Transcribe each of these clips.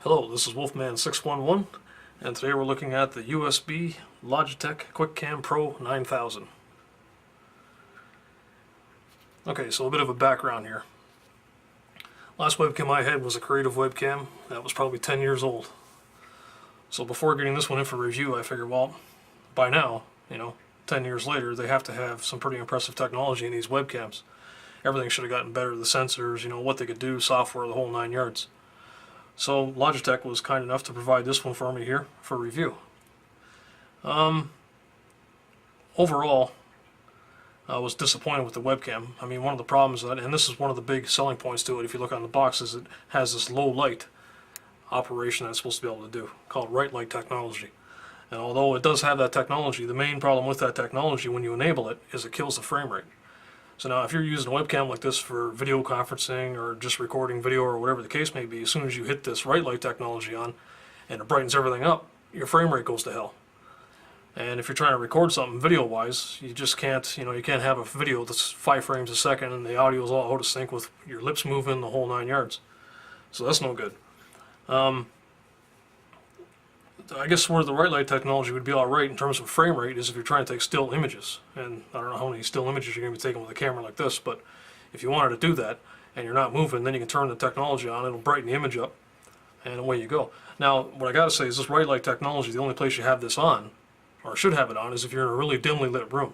Hello, this is Wolfman611, and today we're looking at the USB Logitech Quickcam Pro 9000. Okay, so a bit of a background here. Last webcam I had was a creative webcam that was probably 10 years old. So before getting this one in for review, I figured, well, by now, 10 years later, they have to have some pretty impressive technology in these webcams. Everything should have gotten better, the sensors, what they could do, software, the whole 9 yards. So Logitech was kind enough to provide this one for me here for review. Overall, I was disappointed with the webcam. I mean, one of the problems, and this is one of the big selling points to it, if you look on the box, is it has this low light operation that it's supposed to be able to do, called right light technology. And although it does have that technology, the main problem with that technology when you enable it is it kills the frame rate. So now if you're using a webcam like this for video conferencing or just recording video or whatever the case may be, as soon as you hit this right light technology on and it brightens everything up, your frame rate goes to hell. And if you're trying to record something video-wise, you just can't, you can't have a video that's 5 frames a second and the audio is all out of sync with your lips moving the whole 9 yards. So that's no good. I guess where the right light technology would be alright in terms of frame rate is if you're trying to take still images. And I don't know how many still images you're going to be taking with a camera like this, but if you wanted to do that and you're not moving, then you can turn the technology on, it'll brighten the image up, and away you go. Now, what I got to say is this right light technology, the only place you have this on, or should have it on, is if you're in a really dimly lit room.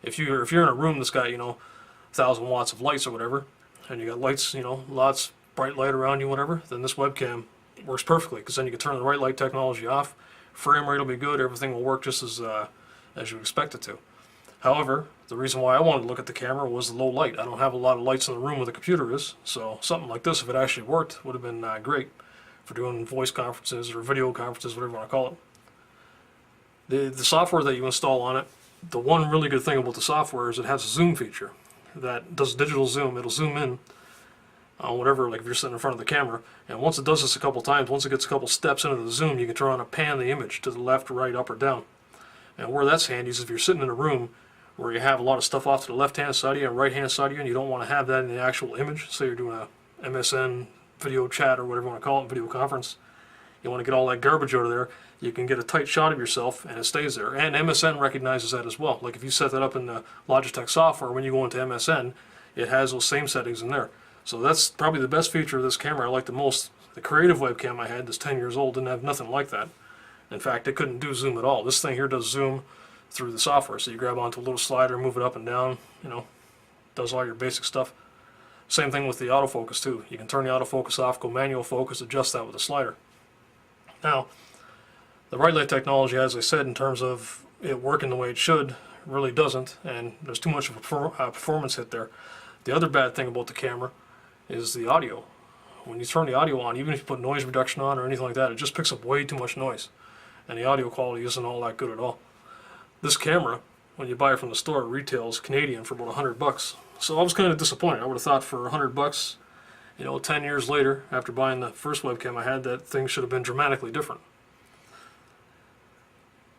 If you're in a room that's got, 1,000 watts of lights or whatever, and you got lights, lots bright light around you, whatever, then this webcam works perfectly, because then you can turn the right light technology off, frame rate will be good, everything will work just as you expect it to. However, the reason why I wanted to look at the camera was the low light. I don't have a lot of lights in the room where the computer is, so something like this, if it actually worked, would have been great for doing voice conferences or video conferences, whatever you want to call it. The software that you install on it, the one really good thing about the software is it has a zoom feature that does digital zoom. It'll zoom in on whatever, like if you're sitting in front of the camera, and once it does this a couple times, once it gets a couple steps into the zoom, you can turn on and pan the image to the left, right, up, or down. And where that's handy is if you're sitting in a room where you have a lot of stuff off to the left-hand side of you and right-hand side of you, and you don't want to have that in the actual image. Say you're doing a MSN video chat or whatever you want to call it, video conference. You want to get all that garbage out of there, you can get a tight shot of yourself and it stays there. And MSN recognizes that as well. Like if you set that up in the Logitech software, when you go into MSN, it has those same settings in there. So that's probably the best feature of this camera I like the most. The creative webcam I had that's 10 years old didn't have nothing like that. In fact, it couldn't do zoom at all. This thing here does zoom through the software. So you grab onto a little slider, move it up and down, does all your basic stuff. Same thing with the autofocus too. You can turn the autofocus off, go manual focus, adjust that with a slider. Now, the right light technology, as I said, in terms of it working the way it should, really doesn't, and there's too much of a performance hit there. The other bad thing about the camera is the audio. When you turn the audio on, even if you put noise reduction on or anything like that, it just picks up way too much noise, and the audio quality isn't all that good at all. This camera, when you buy it from the store, it retails Canadian for about $100. So I was kind of disappointed. I would have thought for $100, 10 years later, after buying the first webcam I had, that thing should have been dramatically different.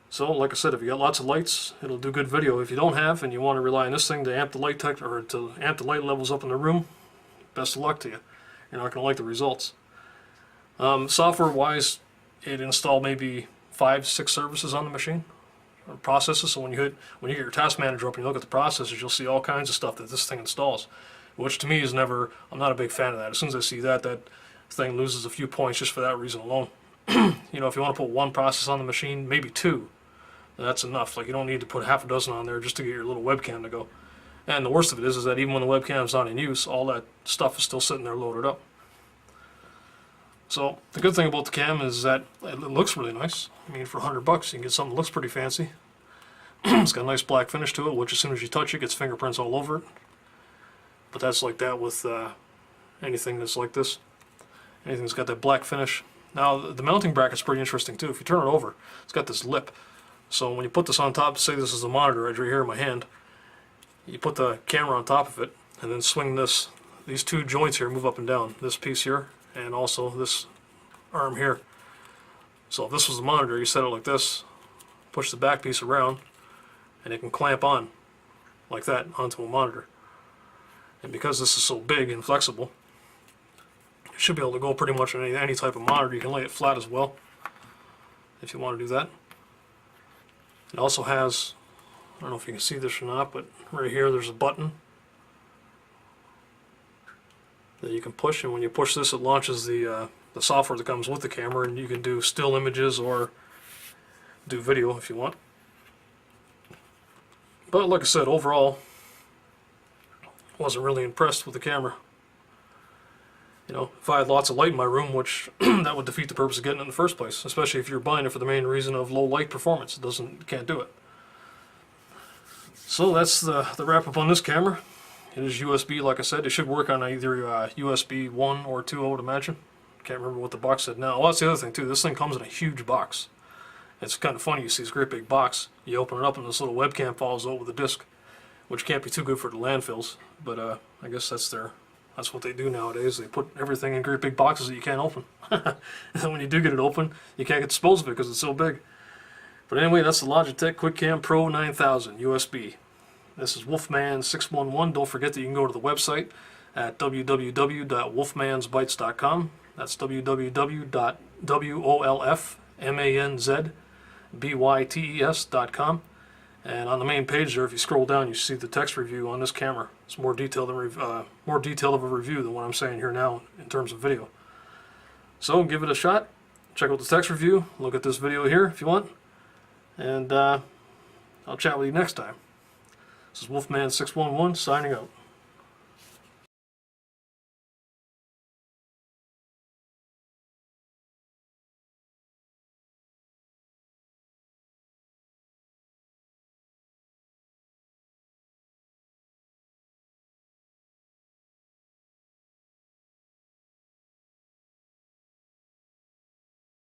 So, like I said, if you got lots of lights, it'll do good video. If you don't have, and you want to rely on this thing to amp the light to amp the light levels up in the room, best of luck to you. You're not going to like the results. Software-wise, it installed maybe 5-6 services on the machine, or processes. So when you get your task manager up and you look at the processes, you'll see all kinds of stuff that this thing installs, which to me is never. I'm not a big fan of that. As soon as I see that, that thing loses a few points just for that reason alone. If you want to put 1 process on the machine, maybe 2. That's enough. Like, you don't need to put half a dozen on there just to get your little webcam to go. And the worst of it is that even when the webcam's not in use, all that stuff is still sitting there loaded up. So the good thing about the cam is that it looks really nice. I mean, for $100 you can get something that looks pretty fancy. It's got a nice black finish to it, which as soon as you touch it, gets fingerprints all over it. But that's like that with anything that's like this. Anything that's got that black finish. Now the mounting bracket's pretty interesting too. If you turn it over, it's got this lip. So when you put this on top, say this is the monitor right here in my hand, you put the camera on top of it and then swing these 2 joints here, move up and down, this piece here and also this arm here. So if this was the monitor, you set it like this, push the back piece around, and it can clamp on like that onto a monitor. And because this is so big and flexible, You should be able to go pretty much on any type of monitor. You can lay it flat as well if you want to do that. It also has, I don't know if you can see this or not, but right here there's a button that you can push, and when you push this, it launches the software that comes with the camera, and you can do still images or do video if you want. But like I said, overall, wasn't really impressed with the camera. You know, if I had lots of light in my room, which that would defeat the purpose of getting it in the first place, especially if you're buying it for the main reason of low light performance. You can't do it. So that's the wrap up on this camera. It is USB, like I said. It should work on either USB 1 or 2, I would imagine. Can't remember what the box said now. Oh, that's the other thing too. This thing comes in a huge box. It's kind of funny. You see this great big box. You open it up and this little webcam falls out with a disc, which can't be too good for the landfills. But I guess that's what they do nowadays. They put everything in great big boxes that you can't open. And then when you do get it open, you can't get dispose of it because it's so big. But anyway, that's the Logitech Quickcam Pro 9000 USB. This is Wolfman611. Don't forget that you can go to the website at www.wolfmansbytes.com. That's www.wolfmanzbytes.com. And on the main page there, if you scroll down, you see the text review on this camera. It's more detailed of a review than what I'm saying here now in terms of video. So give it a shot. Check out the text review. Look at this video here if you want. And I'll chat with you next time. This is Wolfman611 signing out.